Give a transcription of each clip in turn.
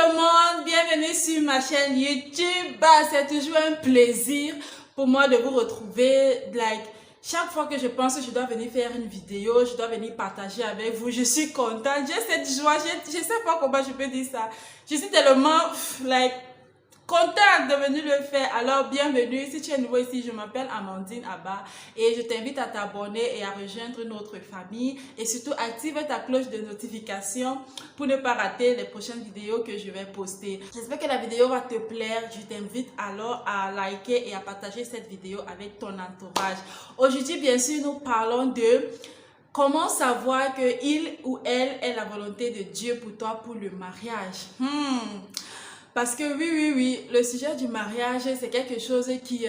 le monde, bienvenue sur ma chaîne YouTube. C'est toujours un plaisir pour moi de vous retrouver. Chaque fois que je pense que je dois venir faire une vidéo, je dois venir partager avec vous, je suis contente, j'ai cette joie, je sais pas comment je peux dire ça. Je suis tellement contente de venir le faire. Alors bienvenue, si tu es nouveau ici, je m'appelle Amandine Abba et je t'invite à t'abonner et à rejoindre notre famille et surtout active ta cloche de notification pour ne pas rater les prochaines vidéos que je vais poster. J'espère que la vidéo va te plaire. Je t'invite alors à liker et à partager cette vidéo avec ton entourage. Aujourd'hui, bien sûr, nous parlons de comment savoir que il ou elle est la volonté de Dieu pour toi pour le mariage. Parce que oui, le sujet du mariage, c'est quelque chose qui,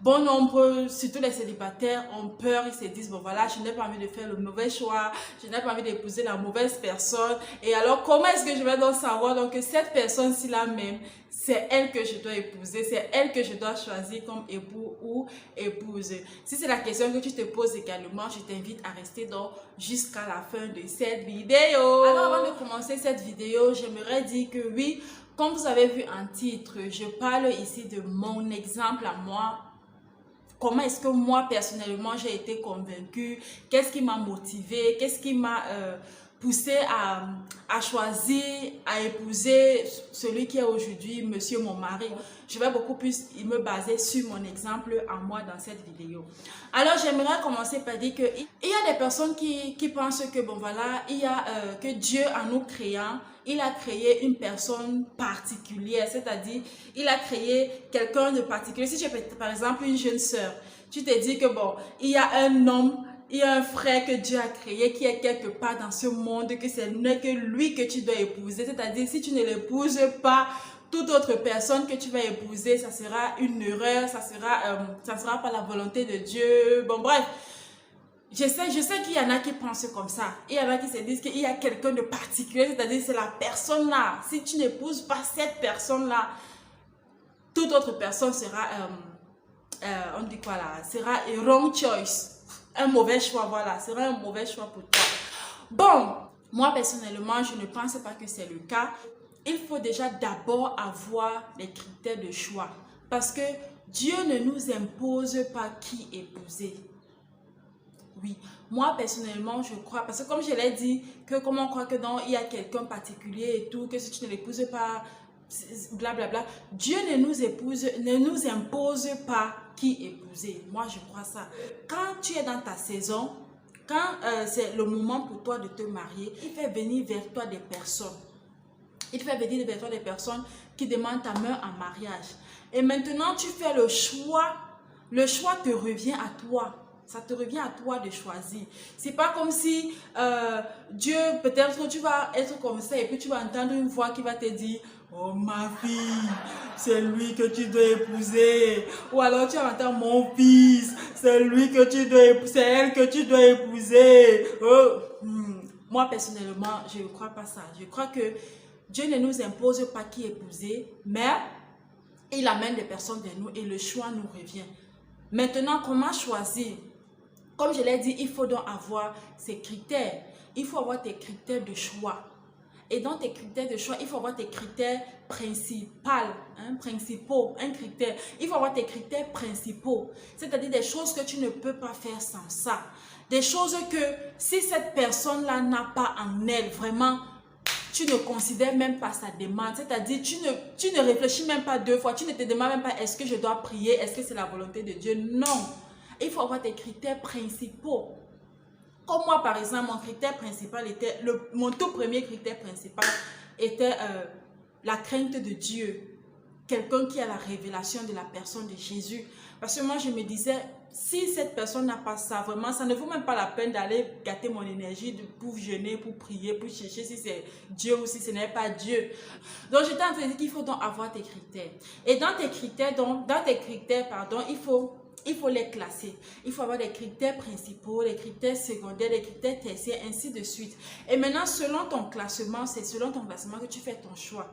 bon nombre, surtout les célibataires, ont peur. Ils se disent, bon voilà, je n'ai pas envie de faire le mauvais choix, je n'ai pas envie d'épouser la mauvaise personne. Et alors, comment est-ce que je vais donc savoir donc, que cette personne-ci là même, c'est elle que je dois épouser, c'est elle que je dois choisir comme époux ou épouse. Si c'est la question que tu te poses également, je t'invite à rester donc jusqu'à la fin de cette vidéo. Alors, avant de commencer cette vidéo, j'aimerais dire que oui, comme vous avez vu en titre, je parle ici de mon exemple à moi. Comment est-ce que moi, personnellement, j'ai été convaincue? Qu'est-ce qui m'a motivée? Qu'est-ce qui m'a poussé à choisir, à épouser celui qui est aujourd'hui monsieur mon mari? Je vais beaucoup plus me baser sur mon exemple à moi dans cette vidéo. Alors, j'aimerais commencer par dire qu'il y a des personnes qui pensent que, bon voilà, que Dieu, en nous créant, il a créé une personne particulière, c'est-à-dire, il a créé quelqu'un de particulier. Si tu es par exemple une jeune sœur, tu te dis que bon, il y a un homme, il y a un frère que Dieu a créé qui est quelque part dans ce monde, que ce n'est que lui que tu dois épouser. C'est-à-dire, si tu ne l'épouses pas, toute autre personne que tu vas épouser, ça sera une erreur, ça sera pas la volonté de Dieu. Bon, bref. Je sais qu'il y en a qui pensent comme ça. Il y en a qui se disent qu'il y a quelqu'un de particulier, c'est-à-dire c'est la personne-là. Si tu n'épouses pas cette personne-là, toute autre personne sera, on dit quoi là, sera a wrong choice. Un mauvais choix, voilà, sera un mauvais choix pour toi. Bon, moi personnellement, je ne pense pas que c'est le cas. Il faut déjà d'abord avoir les critères de choix. Parce que Dieu ne nous impose pas qui épouser. Oui, moi personnellement, je crois, parce que comme je l'ai dit, que comme on croit que non, il y a quelqu'un particulier et tout, que si tu ne l'épouses pas, blablabla, Dieu ne nous impose pas qui épouser. Moi, je crois ça. Quand tu es dans ta saison, quand c'est le moment pour toi de te marier, il fait venir vers toi des personnes. Il fait venir vers toi des personnes qui demandent ta main en mariage. Et maintenant, tu fais le choix. Le choix te revient à toi. Ça te revient à toi de choisir. C'est pas comme si Dieu, peut-être tu vas être comme ça et puis tu vas entendre une voix qui va te dire « Oh ma fille, c'est lui que tu dois épouser. » Ou alors tu vas entendre « Mon fils, c'est lui que tu dois épouser, c'est elle que tu dois épouser. » Moi personnellement, je ne crois pas ça. Je crois que Dieu ne nous impose pas qui épouser, mais il amène des personnes vers nous et le choix nous revient. Maintenant, comment choisir? Comme je l'ai dit, il faut donc avoir ces critères. Il faut avoir tes critères de choix. Et dans tes critères de choix, il faut avoir tes critères principaux, un critère. Il faut avoir tes critères principaux. C'est-à-dire des choses que tu ne peux pas faire sans ça. Des choses que si cette personne-là n'a pas en elle, vraiment, tu ne considères même pas sa demande. C'est-à-dire, tu ne réfléchis même pas deux fois. Tu ne te demandes même pas, est-ce que je dois prier? Est-ce que c'est la volonté de Dieu? Non. Il faut avoir des critères principaux. Comme moi, par exemple, mon critère principal était, mon tout premier critère principal était la crainte de Dieu. Quelqu'un qui a la révélation de la personne de Jésus. Parce que moi, je me disais, si cette personne n'a pas ça, vraiment, ça ne vaut même pas la peine d'aller gâter mon énergie pour jeûner, pour prier, pour chercher si c'est Dieu ou si ce n'est pas Dieu. Donc, j'étais en train de dire qu'il faut donc avoir tes critères. Et dans tes critères, il faut les classer. Il faut avoir des critères principaux, les critères secondaires, les critères tertiaires, ainsi de suite. Et maintenant, selon ton classement, c'est selon ton classement que tu fais ton choix.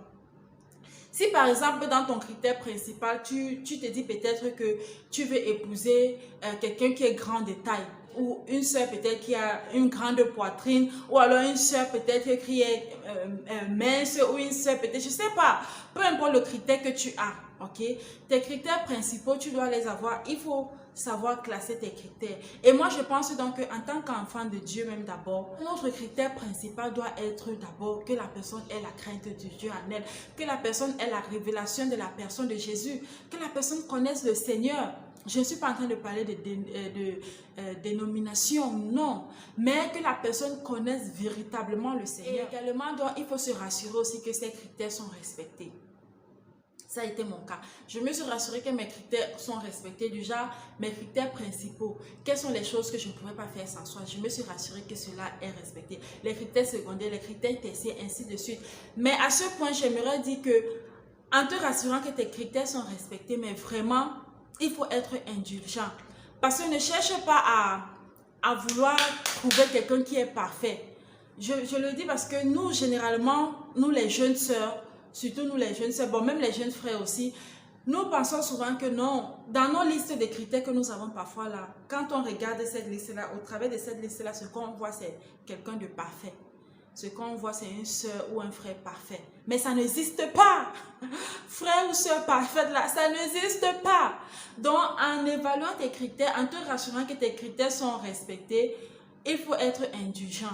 Si par exemple, dans ton critère principal, tu te dis peut-être que tu veux épouser quelqu'un qui est grand de taille, ou une soeur peut-être qui a une grande poitrine, ou alors une soeur peut-être qui est mince, ou une soeur peut-être, je sais pas, peu importe le critère que tu as, ok? Tes critères principaux, tu dois les avoir, il faut savoir classer tes critères. Et moi, je pense donc qu'en tant qu'enfant de Dieu, même d'abord, notre critère principal doit être d'abord que la personne ait la crainte de Dieu en elle, que la personne ait la révélation de la personne de Jésus, que la personne connaisse le Seigneur. Je ne suis pas en train de parler de dénomination, non, mais que la personne connaisse véritablement le Seigneur. Et également, donc, il faut se rassurer aussi que ces critères sont respectés. Ça a été mon cas. Je me suis rassurée que mes critères sont respectés. Déjà, mes critères principaux. Quelles sont les choses que je ne pourrais pas faire sans soi? Je me suis rassurée que cela est respecté. Les critères secondaires, les critères tertiaires, ainsi de suite. Mais à ce point, j'aimerais dire que, en te rassurant que tes critères sont respectés, mais vraiment, il faut être indulgent. Parce que ne cherche pas à vouloir trouver quelqu'un qui est parfait. Je le dis parce que nous, généralement, nous les jeunes sœurs, surtout nous les jeunes sœurs, bon même les jeunes frères aussi, nous pensons souvent que non, dans nos listes de critères que nous avons parfois là, quand on regarde cette liste-là, au travers de cette liste-là, ce qu'on voit c'est quelqu'un de parfait. Ce qu'on voit c'est une sœur ou un frère parfait. Mais ça n'existe pas. Frère ou sœur parfaite là, ça n'existe pas. Donc en évaluant tes critères, en te rassurant que tes critères sont respectés, il faut être indulgent.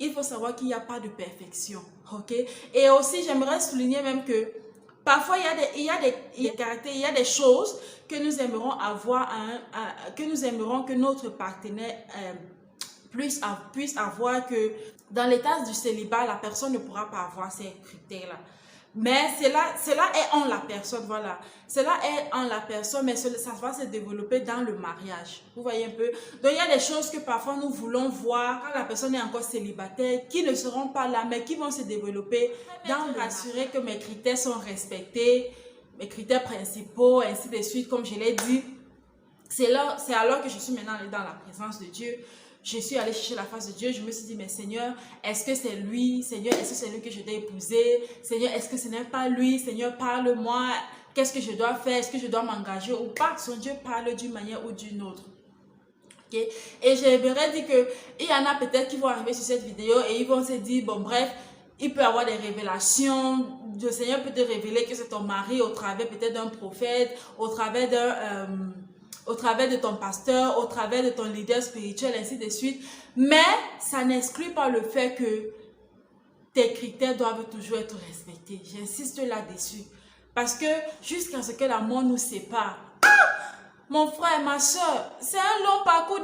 Il faut savoir qu'il n'y a pas de perfection, ok? Et aussi, j'aimerais souligner même que parfois, il y a des caractères, il y a des choses que nous aimerions avoir, que nous aimerions que notre partenaire puisse avoir, que dans l'état du célibat, la personne ne pourra pas avoir ces critères-là. Mais cela est en la personne, voilà. Cela est en la personne, mais ça va se développer dans le mariage. Vous voyez un peu? Donc, il y a des choses que parfois nous voulons voir quand la personne est encore célibataire, qui ne seront pas là, mais qui vont se développer dans le rassurer que mes critères sont respectés, mes critères principaux, ainsi de suite, comme je l'ai dit. C'est alors que je suis maintenant allée dans la présence de Dieu. Je suis allée chercher la face de Dieu. Je me suis dit, mais Seigneur, est-ce que c'est lui? Seigneur, est-ce que c'est lui que je dois épouser? Seigneur, est-ce que ce n'est pas lui? Seigneur, parle-moi. Qu'est-ce que je dois faire? Est-ce que je dois m'engager ou pas? Son Dieu parle d'une manière ou d'une autre. Okay? Et j'aimerais dire qu'il y en a peut-être qui vont arriver sur cette vidéo et ils vont se dire, bon bref, il peut y avoir des révélations. Le Seigneur peut te révéler que c'est ton mari au travers peut-être d'un prophète, au travers de ton pasteur, au travers de ton leader spirituel, ainsi de suite. Mais ça n'exclut pas le fait que tes critères doivent toujours être respectés. J'insiste là-dessus. Parce que jusqu'à ce que la mort nous sépare, mon frère, ma soeur, c'est un long parcours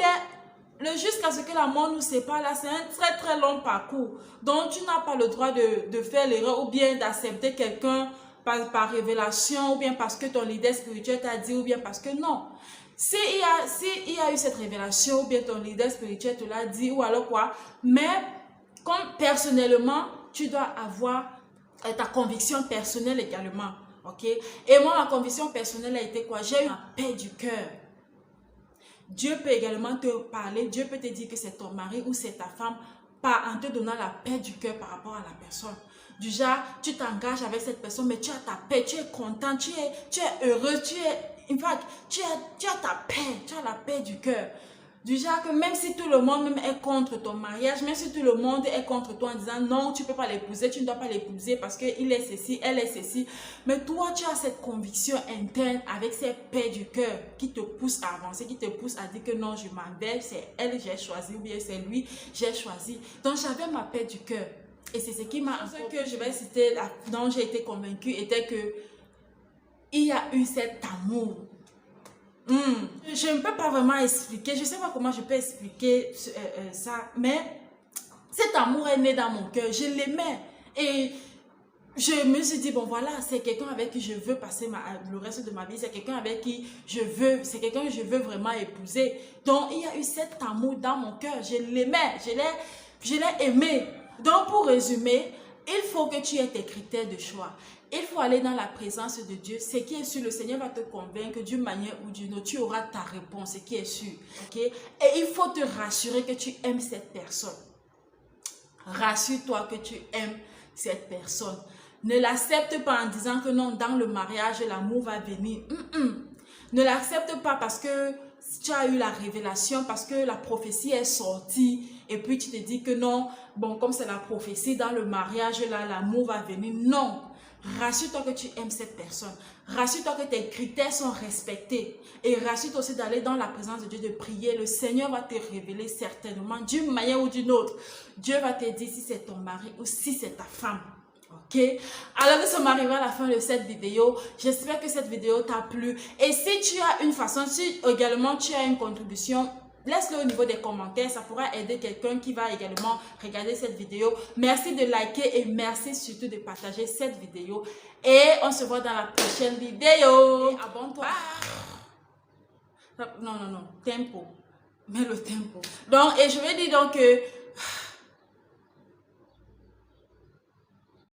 jusqu'à ce que la mort nous sépare, là, c'est un très très long parcours. Donc, tu n'as pas le droit de faire l'erreur ou bien d'accepter quelqu'un par révélation ou bien parce que ton leader spirituel t'a dit ou bien parce que non. S'il y a eu cette révélation ou bien ton leader spirituel te l'a dit ou alors quoi, mais comme personnellement, tu dois avoir ta conviction personnelle également. Ok? Et moi, ma conviction personnelle a été quoi? J'ai eu la paix du cœur. Dieu peut également te parler, Dieu peut te dire que c'est ton mari ou c'est ta femme en te donnant la paix du cœur par rapport à la personne. Du genre, tu t'engages avec cette personne, mais tu as ta paix, tu es content, tu es heureux, tu as ta paix, tu as la paix du cœur. Du genre que même si tout le monde même est contre ton mariage, même si tout le monde est contre toi en disant non, tu ne peux pas l'épouser, tu ne dois pas l'épouser parce qu'il est ceci, elle est ceci. Mais toi, tu as cette conviction interne avec cette paix du cœur qui te pousse à avancer, qui te pousse à dire que non, je m'engage, c'est elle que j'ai choisi ou bien c'est lui j'ai choisi. Donc j'avais ma paix du cœur. Et c'est ce qui m'a... Ce que je vais citer, dont j'ai été convaincue, était que il y a eu cet amour. Je ne peux pas vraiment expliquer, je ne sais pas comment je peux expliquer ça, mais cet amour est né dans mon cœur, je l'aimais et je me suis dit, bon voilà, c'est quelqu'un avec qui je veux passer le reste de ma vie, c'est quelqu'un avec qui c'est quelqu'un que je veux vraiment épouser. Donc il y a eu cet amour dans mon cœur, je l'aimais, je l'ai aimé. Donc pour résumer, il faut que tu aies tes critères de choix. Il faut aller dans la présence de Dieu. Ce qui est sûr, le Seigneur va te convaincre d'une manière ou d'une autre. Tu auras ta réponse, ce qui est sûr. Okay? Et il faut te rassurer que tu aimes cette personne. Rassure-toi que tu aimes cette personne. Ne l'accepte pas en disant que non, dans le mariage, l'amour va venir. Ne l'accepte pas parce que tu as eu la révélation, parce que la prophétie est sortie et puis tu te dis que non, bon, comme c'est la prophétie, dans le mariage, là, l'amour va venir. Non. Rassure-toi que tu aimes cette personne. Rassure-toi que tes critères sont respectés. Et rassure-toi aussi d'aller dans la présence de Dieu, de prier. Le Seigneur va te révéler certainement, d'une manière ou d'une autre. Dieu va te dire si c'est ton mari ou si c'est ta femme. Ok? Alors nous sommes arrivés à la fin de cette vidéo. J'espère que cette vidéo t'a plu. Et si tu as une façon, si également tu as une contribution, laisse-le au niveau des commentaires, ça pourra aider quelqu'un qui va également regarder cette vidéo. Merci de liker et merci surtout de partager cette vidéo. Et on se voit dans la prochaine vidéo. Abonne-toi. Non, tempo. Mets le tempo. Donc, et je vais dire donc que